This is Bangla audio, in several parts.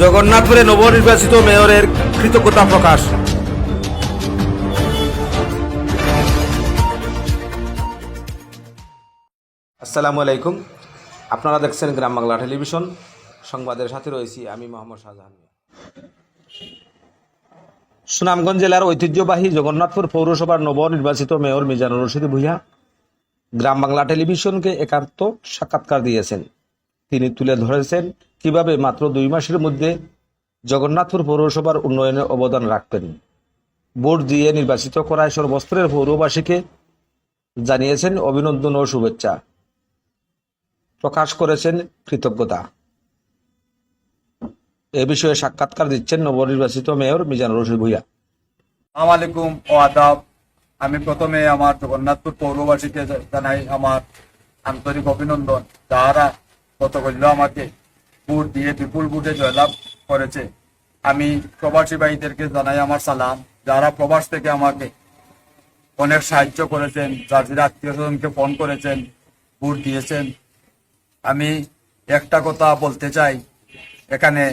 জগন্নাথপুরে নবনির্বাচিত মেয়রের কৃতজ্ঞতা প্রকাশ। আসসালামু আলাইকুম, আপনারা দেখছেন গ্রাম বাংলা টেলিভিশন। সংবাদের সাথে রয়েছি আমি মোহাম্মদ শাহজাহান। সুনামগঞ্জ জেলার ঐতিহ্যবাহী জগন্নাথপুর পৌরসভার নবনির্বাচিত মেয়র মিজানুর রশিদ ভূঁইয়া গ্রাম বাংলা টেলিভিশনকে একান্ত সাক্ষাৎকার দিয়েছেন। তিনি তুলে ধরেছেন কিভাবে মাত্র 2 মাসের মধ্যে জগন্নাথপুর পৌরসভার উন্নয়নে অবদান রাখবেন। ভোট দিয়ে নির্বাচিত করায় সর্বস্তরের পৌরবাসীকে জানিয়েছেন অভিনন্দন ও শুভেচ্ছা, প্রকাশ করেছেন কৃতজ্ঞতা। এ বিষয়ে সাক্ষাৎকার দিচ্ছেন নবনির্বাচিত মেয়র মিজানুর রশিদ ভূঁইয়া। আসসালামু আলাইকুম ও আদাব। আমি প্রথমে আমার জগন্নাথপুর পৌরবাসীকে জানাই আমার আন্তরিক অভিনন্দন, যারা গতকাল আমাকে ভোট দিয়ে বিপুল ভোটে জয়লাভ করেছে। আমি প্রবাসী ভাইদেরকে জানাই আমার সালাম, যারা প্রবাস থেকে আমাকে অনেক সাহায্য করেছেন, যাদের আত্মীয় স্বজনকে ফোন করেছেন, ভোট দিয়েছেন। আমি একটা কথা বলতে চাই, এখানে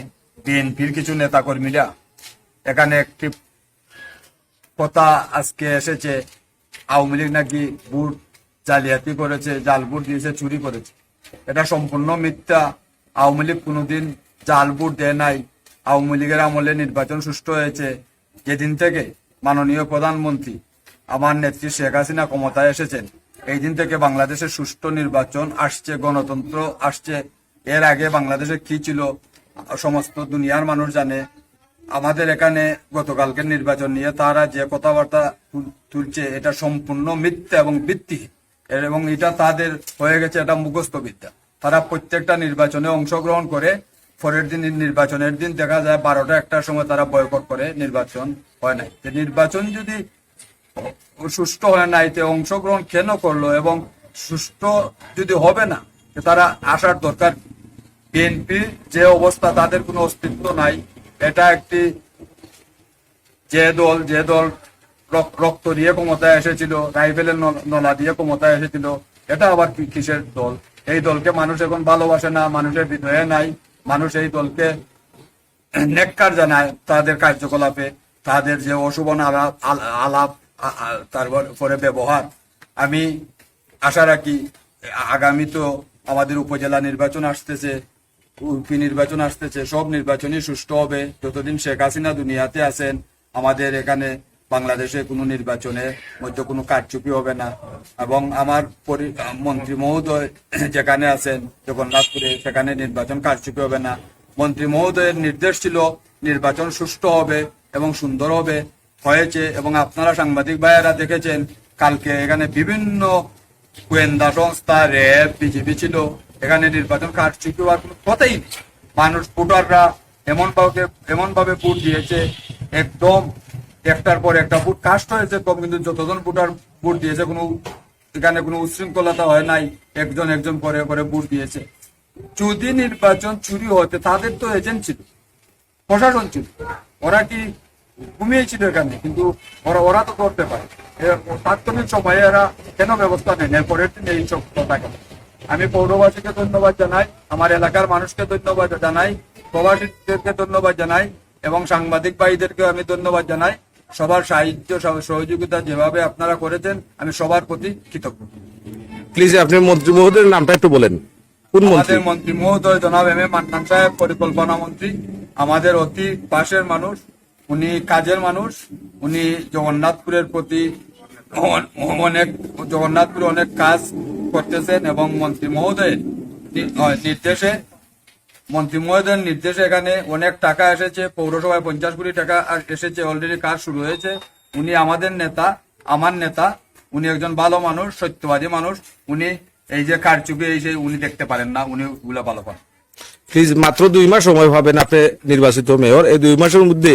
বিএনপির কিছু নেতাকর্মীরা এখানে একটি কথা আজকে এসেছে, আওয়ামী লীগ নাকি ভোট জালিয়াতি করেছে, জাল ভোট দিয়েছে, চুরি করেছে। এটা সম্পূর্ণ মিথ্যা। আওয়ামী লীগ কোনোদিন জাল ভোট দেয় নাই। আওয়ামী লীগের আমলে নির্বাচন সুষ্ঠু হয়েছে যেদিন থেকে মাননীয় প্রধানমন্ত্রী আমার নেত্রী শেখ হাসিনা ক্ষমতায় এসেছেন। এই দিন থেকে বাংলাদেশের সুষ্ঠু নির্বাচন আসছে, গণতন্ত্র আসছে। এর আগে বাংলাদেশে কি ছিল সমস্ত দুনিয়ার মানুষ জানে। আমাদের এখানে গতকালকের নির্বাচন নিয়ে তারা যে কথাবার্তা তুলছে, এটা সম্পূর্ণ মিথ্যা এবং ভিত্তিহীন, এবং এটা তাদের হয়ে গেছে এটা মুখস্থ বিদ্যা। তারা প্রত্যেকটা নির্বাচনে অংশগ্রহণ করে, পরের দিন নির্বাচনের দিন দেখা যায় 12টা 1টার সময় তারা বয়কট করে, নির্বাচন হয় নাই। নির্বাচন যদি সুষ্ঠু হয় নাই, তে অংশগ্রহণ কেন করলো? এবং সুষ্ঠু যদি হবে না, তারা আসার দরকার। বিএনপি যে অবস্থা, তাদের কোনো অস্তিত্ব নাই। এটা একটি যে দল রক্ত দিয়ে ক্ষমতায় এসেছিল, রাইফেলের নলা দিয়ে ক্ষমতায় এসেছিল, এটা আবার কিসের দল? এই দলকে মানুষ এখন ভালোবাসে না, মানুষের হৃদয়ে নাই। মানুষ এই দলকে নেককার জানায় তাদের কার্যকলাপে, তাদের যে অশুভ আলাপ তারপরে ব্যবহার। আমি আশা রাখি আগামী তো আমাদের উপজেলা নির্বাচন আসতেছে, ইউপি নির্বাচন আসতেছে, সব নির্বাচনই সুষ্ঠু হবে। যতদিন শেখ হাসিনা দুনিয়াতে আছেন, আমাদের এখানে বাংলাদেশে কোনো নির্বাচনের মধ্যে কোনো কারচুপি হবে না। এবং আমার মন্ত্রী মহোদয় যেখানে আছেন জগন্নাথপুরে, সেখানে নির্বাচন কারচুপি হবে না। মন্ত্রী মহোদয়ের নির্দেশ ছিল নির্বাচন সুষ্ঠু হবে এবং সুন্দর হবে, হয়েছে। এবং আপনারা সাংবাদিক ভাইয়েরা দেখেছেন, কালকে এখানে বিভিন্ন গোয়েন্দা সংস্থা, র্যাব, বিজেপি ছিল। এখানে নির্বাচন কারচুপি হওয়ার কোনো কথাই নেই। মানুষ ভোটাররা এমন ভাবে ভোট দিয়েছে, একদম একটার পর একটা ভোট কাস্ট হয়েছে কম, কিন্তু যতজন ভোটার ভোট দিয়েছে এখানে কোনো উচ্ছৃঙ্খলতা হয় নাই। একজন করে ভোট দিয়েছে। যদি নির্বাচন চুরি হতে, তাদের তো এজেন্ট ছিল, প্রশাসন ছিল, ওরা কি ঘুমিয়েছিল এখানে? কিন্তু ওরা তো করতে পারে। তাৎক্ষণিক সময়ে এরা কেন ব্যবস্থা নেন? এরপরের দিন এই সব কথা কেন? আমি পৌরবাসীকে ধন্যবাদ জানাই, আমার এলাকার মানুষকে ধন্যবাদ জানাই, প্রবাসীদেরকে ধন্যবাদ জানাই, এবং সাংবাদিক ভাইদেরকে আমি ধন্যবাদ জানাই। সবার সাহায্য সহযোগিতা যেভাবে আপনারা করেছেন, আমি সবার প্রতি কৃতজ্ঞ। প্লিজ আপনি মন্ত্রী মহোদয়ের নামটা একটু বলেন। আমাদের মন্ত্রী মহোদয় জনাব এম এ মান্নান সাহেব, পরিকল্পনা মন্ত্রী, আমাদের অতি পাশের মানুষ, উনি কাজের মানুষ। উনি জগন্নাথপুরের প্রতি জগন্নাথপুরে অনেক কাজ করতেছেন, এবং মন্ত্রী মহোদয়ের নির্দেশে এখানে অনেক টাকা এসেছে। পৌরসভায় 50 কোটি টাকা এসেছে, অলরেডি কাজ শুরু হয়েছে। উনি আমাদের নেতা, আমার নেতা। উনি একজন ভালো মানুষ, সত্যবাদী মানুষ। উনি এই যে কারচুপি উনি দেখতে পারেন না, উনি ওগুলো ভালো পান। প্লিজ, মাত্র 2 মাস সময় পাবেন আপনি নির্বাচিত মেয়র। এই 2 মাসের মধ্যে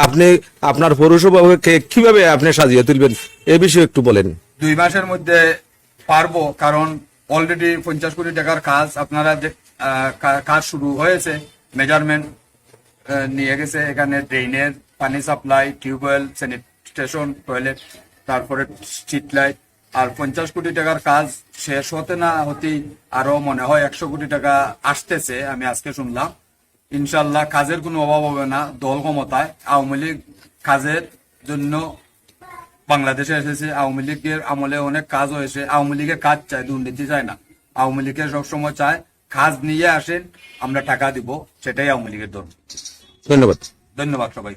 আপনি আপনার পৌরসভাকে কিভাবে আপনি সাজিয়ে তুলবেন, এ বিষয়ে একটু বলেন। 2 মাসের মধ্যে পারবো, কারণ অলরেডি 50 কোটি টাকার কাজ আপনারা কাজ শুরু হয়েছে। মেজারমেন্ট নিয়ে গেছে, এখানে ড্রেনের পানি সাপ্লাই, টিউবওয়েল, স্যানিটেশন, টয়লেট, তারপরে স্ট্রিট লাইট। আর 50 কোটি টাকার কাজ শেষ হতে না হতেই আরো মনে হয় 100 কোটি টাকা আসতেছে, আমি আজকে শুনলাম। ইনশাল্লাহ কাজের কোনো অভাব হবে না। দল ক্ষমতায়, আওয়ামী লীগ কাজের জন্য বাংলাদেশে এসেছে। আওয়ামী লীগের আমলে অনেক কাজ হয়েছে। আওয়ামী লীগের কাজ চায়, দুর্নীতি চায় না। আওয়ামী লীগের সবসময় চায় কাজ নিয়ে আসেন, আমরা টাকা দিব, সেটাই আওয়ামী লীগের দল। ধন্যবাদ। ধন্যবাদ সবাই।